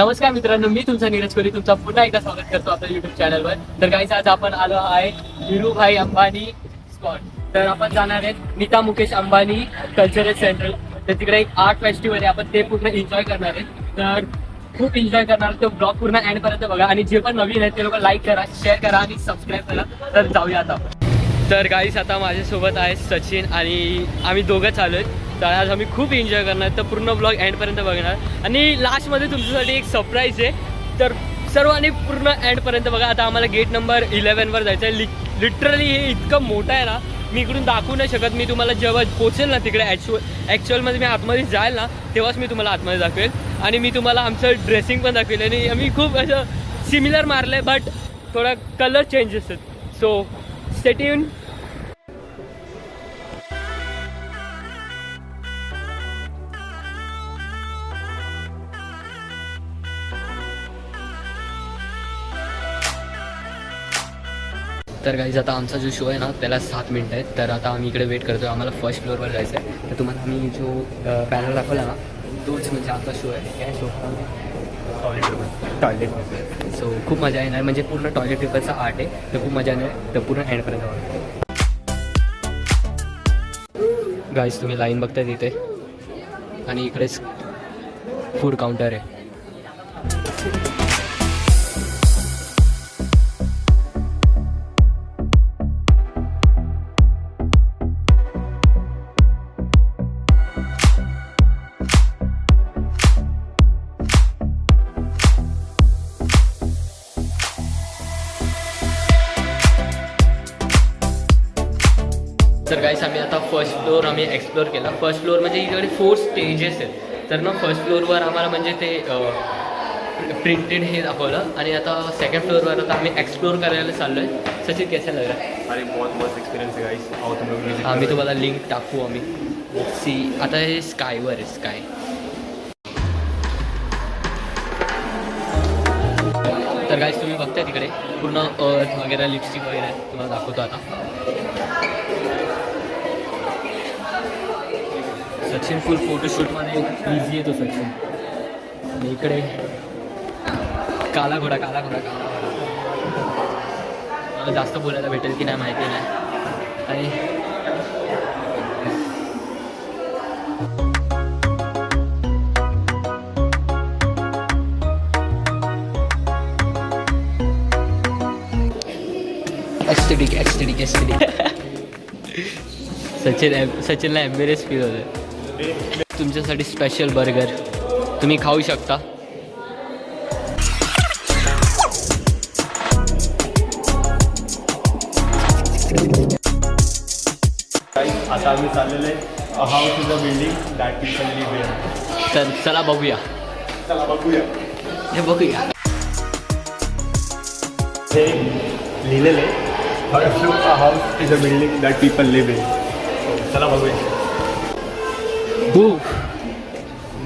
नमस्कार मित्रांनो, मी तुमचा नीरज कोहली तुमचा पुन्हा एकदा स्वागत करतो आपल्या युट्यूब चॅनलवर. तर गाईस, आज आपण आलो आहे धीरूभाई अंबानी स्पॉट. तर आपण जाणार आहेत नीता मुकेश अंबानी कल्चरल सेंटर. तर तिकडे एक आर्ट फेस्टिवल आहे, आपण ते पूर्ण एन्जॉय करणार आहेत. तर खूप एन्जॉय करणार, तो ब्लॉग पूर्ण एंडपर्यंत बघा. आणि जे पण नवीन आहेत ते लोक लाईक करा, शेअर करा आणि सबस्क्राईब करा. तर जाऊया आता. तर गाईस, आता माझ्यासोबत आहे सचिन आणि आम्ही दोघंच आलो आहेत. तर आज आम्ही खूप एन्जॉय करणार, तर पूर्ण ब्लॉग एंडपर्यंत बघणार. आणि लास्टमध्ये तुमच्यासाठी एक सरप्राईज आहे, तर सर्वांनी पूर्ण एंडपर्यंत बघा. आता आम्हाला गेट नंबर 11वर जायचं आहे. लिटरली हे इतकं मोठं आहे ना, मी इकडून दाखवू नाही शकत. मी तुम्हाला जेव्हा पोचेल ना तिकडे ॲक्च्युअलमध्ये मी आतमध्ये जाईल ना, तेव्हाच मी तुम्हाला आतमध्ये दाखवेल. आणि मी तुम्हाला आमचं ड्रेसिंग पण दाखवेल. आणि आम्ही खूप असं सिमिलर मारलं आहे, बट थोडा कलर चेंजेस आहेत. So stay tune. तर गाईज, आता आमचा जो शो आहे ना त्याला 7 मिनिटं आहेत. तर आता आम्ही इकडे वेट करतो. आम्हाला फर्स्ट फ्लोअरवर जायचं आहे. तर तुम्हाला आम्ही जो पॅनल दाखवला ना, तोच म्हणजे आमचा शो आहे. काय शो? टॉयलेट. सो खूप मजा येणार, म्हणजे पूर्ण टॉयलेट पेपरचा आर्ट आहे. तर खूप मजा येणार. तर पूर्ण एंडपर्यंत बघा. गाईज, तुम्ही लाईन बघताय तिथे, आणि इकडेच फूड काउंटर आहे. तर गाईस, आम्ही आता फर्स्ट फ्लोअर आम्ही एक्सप्लोअर केला. फर्स्ट फ्लोअर म्हणजे इकडे 4 स्टेजेस आहेत. तर ना फर्स्ट फ्लोअरवर आम्हाला म्हणजे ते प्रिंटेड हे दाखवलं. आणि आता सेकंड फ्लोअरवर आता आम्ही एक्सप्लोअर करायला चाललो आहे. सचिन, कैसा लग रहा है? अरे बहुत मस्त एक्सपीरियंस है गाइस. आओ तुम लोग म्यूजिक. आम्ही तुम्हाला लिंक टाकू. आम्ही सी आता हे स्कायवर आहे. स्काय. तर गाईस, तुम्ही बघताय तिकडे पूर्ण अर्थ वगैरे, लिपस्टिक वगैरे तुम्हाला दाखवतो आता. सचिन फुल फोटोशूटमध्ये बिझी येतो सचिन. आणि इकडे काला घोडा. मला जास्त बोलायला भेटेल की नाही माहिती नाही. आणि ॲस्थेटिक सचिनला एम्बेरेस फील होतं. तुमच्यासाठी स्पेशल बर्गर तुम्ही खाऊ शकता. आता आम्ही चाललेलो आहे house is a building that people live in. तर चला बघूया. हे बघूया. हे लिहिलेलं आहे house is a building that people live in. चला बघूया.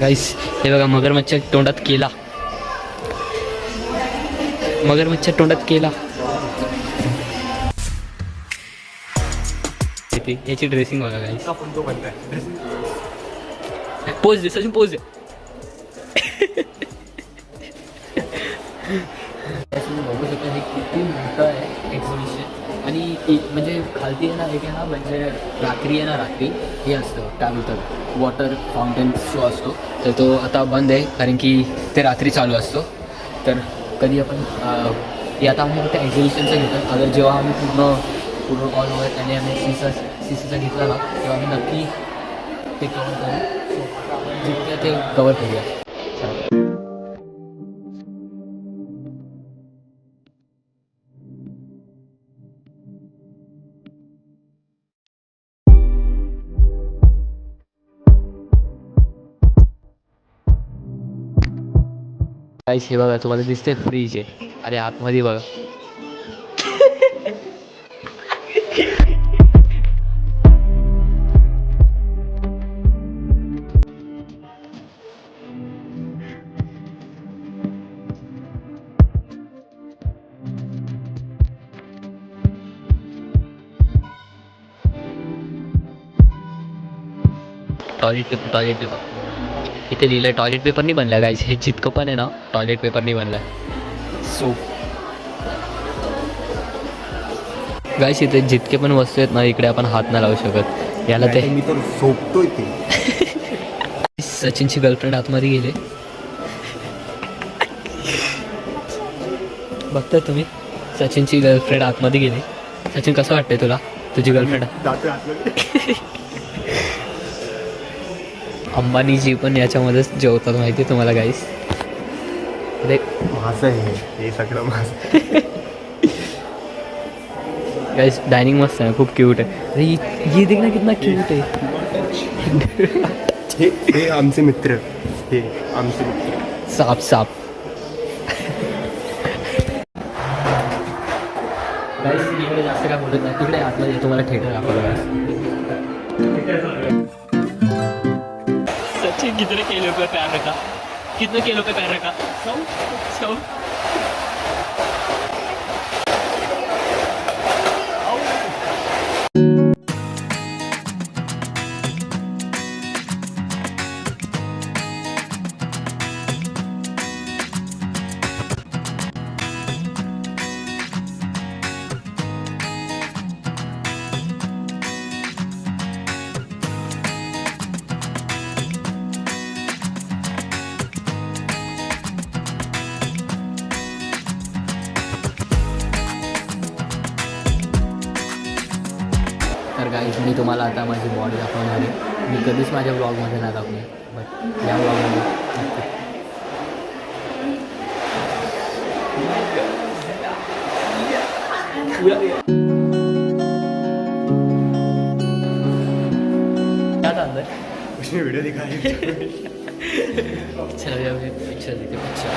गाईस, हे बघा, मगरमच्छच्या तोंडात केला. याची ड्रेसिंग बघा गाईस. पोज दे सचिन, पोज दे. बघू शकतो हे किती मोठं आहे एक्झिबिशन. आणि म्हणजे खालती आहे ना, एक आहे ना, म्हणजे रात्री आहे ना, रात्री हे असतं काय बोलतात, वॉटर फाउंटेन शो असतो. तर तो आता बंद आहे, कारण की ते रात्री चालू असतो. तर कधी आपण हे आता आम्ही फक्त एक्झिबिशनचं घेतो. अगर जेव्हा आम्ही पूर्ण ऑल ओव्हर आणि आम्ही सीसीचा घेतला ना, तेव्हा आम्ही नक्की ते कवर करू. जितक्या ते कवर करूया. काहीच हे बघा, तुम्हाला दिसते फ्रीज आहे. अरे आतमध्ये बघा. टॉयलेट पेपर इथे लिहिलं टॉयलेट पेपर नाही बनला गाईज, हे जितकं पण आहे ना टॉयलेट पेपर नाही बनला. सो गाईज इथे जितके पण वस्तू आहेत ना इकडे आपण हात नाही लावू शकत. याला ते मी तर झोपतोय ते. सचिनची गर्लफ्रेंड आतमध्ये गेले. बघता तुम्ही सचिनची गर्लफ्रेंड आतमध्ये गेली. सचिन कसं वाटतंय तुला तुझी गर्लफ्रेंड? जातोय आतमध्ये. अंबानीजी पण याच्यामध्येच जेवतात माहिती आहे तुम्हाला गाईस. अरे माझं हे सगळं माझं. गाईस डायनिंग मस्त आहे, खूप क्यूट आहे. अरे ये देख ना कितना क्यूट आहे. हे आमचे मित्र, हे आमचे मित्र. साप साप. गाईस इकडे जास्त काय बोलत नाही, तिकडे आतमध्ये तुम्हाला थिएटर दाखवलं. सचिन कितने किलो पे पैर रखा, कितने किलो पे पैर रखा? 100. तर गाईज मी तुम्हाला आता माझी बॉडी दाखवणार आहे. मी कधीच माझ्या ब्लॉगमध्ये नाही दाखवली, बट या ब्लॉगमध्ये व्हिडिओ दिखाई. पिक्चर देते पिक्चर.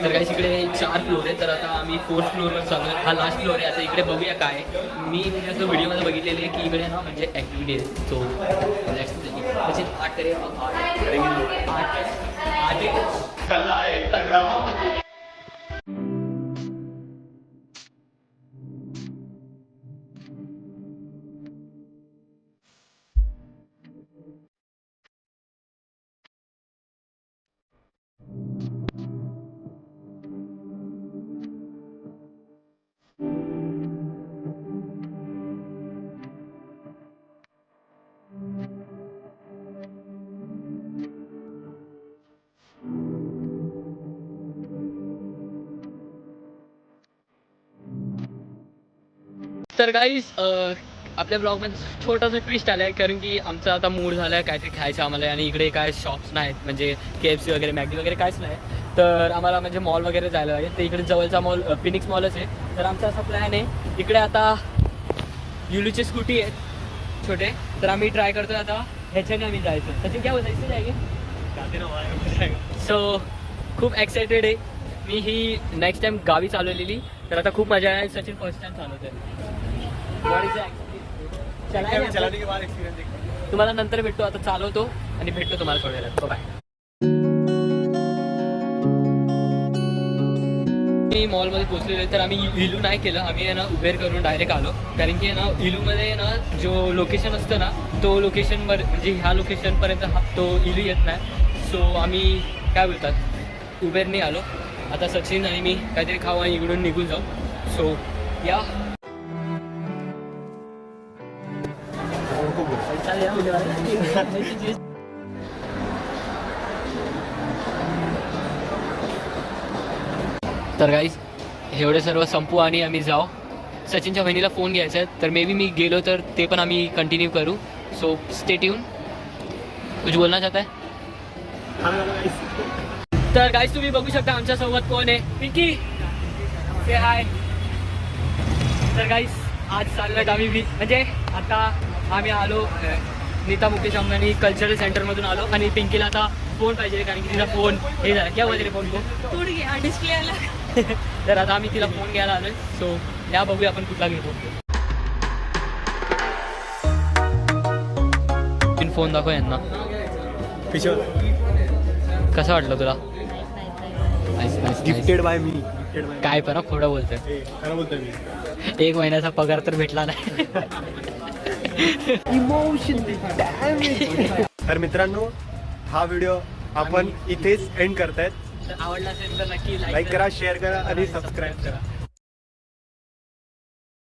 तर काही इकडे 4 फ्लोर आहे, तर आता आम्ही 4th फ्लोअरवर चालू आहे. हा लास्ट फ्लोअर आहे. आता इकडे बघूया काय आहे. मी म्हणजे असं व्हिडिओमध्ये बघितलेली आहे की इकडे ना म्हणजे ॲक्टिव्हिटी आहे. सो त्याची 8 करे 8 तर गाईज आपल्या ब्लॉगमध्ये छोटासा ट्विस्ट आला आहे, कारण की आमचा आता मूड झाला आहे काहीतरी खायचं आम्हाला. आणि इकडे काय शॉप्स नाहीत, म्हणजे KFC वगैरे मॅगी वगैरे काहीच नाही. तर आम्हाला म्हणजे मॉल वगैरे जायला लागेल. तर इकडे जवळचा मॉल फिनिक्स मॉलच आहे. तर आमचा असा प्लॅन आहे. इकडे आता युलूचे स्कूटी आहेत छोटे, तर आम्ही ट्राय करतोय आता ह्याच्याने आम्ही जायचं. सचिन काय बोलायचं जायगे. सो खूप एक्सायटेड आहे मी. ही नेक्स्ट टाइम गावी चालवलेली, तर आता खूप मजा आहे. सचिन फर्स्ट टाइम चालवतोय. तुम्हाला नंतर भेटतो, आता चालवतो आणि भेटतो तुम्हाला थोड्या वेळात. बाय. मी मॉलमध्ये पोहोचलेलो आहे, तर आम्ही इलू नाही केलं. आम्ही आहे ना उबेर करून डायरेक्ट आलो, कारण की ना इलूमध्ये ना जो लोकेशन असतं ना तो लोकेशनवर म्हणजे ह्या लोकेशनपर्यंत तो इलू येत नाही. सो आम्ही काय बोलतात उबेरने आलो. आता सचिन आणि मी काहीतरी खाऊ आणि इकडून निघून जाऊ. सो या तर गाईज एवढे सर्व संपू आणि आम्ही जाऊ. सचिनच्या बहिणीला फोन घ्यायचा आहे, तर मे बी मी गेलो तर ते पण आम्ही कंटिन्यू करू. So stay tune. कुछ बोलना चाहता है? तर गाईज तुम्ही बघू शकता आमच्या सोबत कोण आहे. पिंकी से हाय. तर गाईज आज चाललोय आम्ही म्हणजे आता आम्ही आलो नीता मुकेश अंबानी कल्चरल सेंटरमधून आलो. आणि पिंकीला आता फोन पाहिजे, कारण की तिचा फोन हे झाला क्या वगैरे फोन को तोड गया डिस्प्ले आला. तर आता आम्ही तिला फोन घ्यायला आलोय. सो या बघूया आपण कुठला घेतो. फोन दाखव यांना. कसं वाटलं तुला? गिफ्टेड बाय मी. काय पण खोडं बोलतोय. खरं बोलतोय मी. 1 महिन्याचा पगार तर भेटला नाही. Emotionally damage. तर मित्रांनो हा व्हिडिओ आपण इथेच एंड करतायत. आवडला असेल तर नक्की लाईक करा, शेअर करा आणि सबस्क्राईब करा.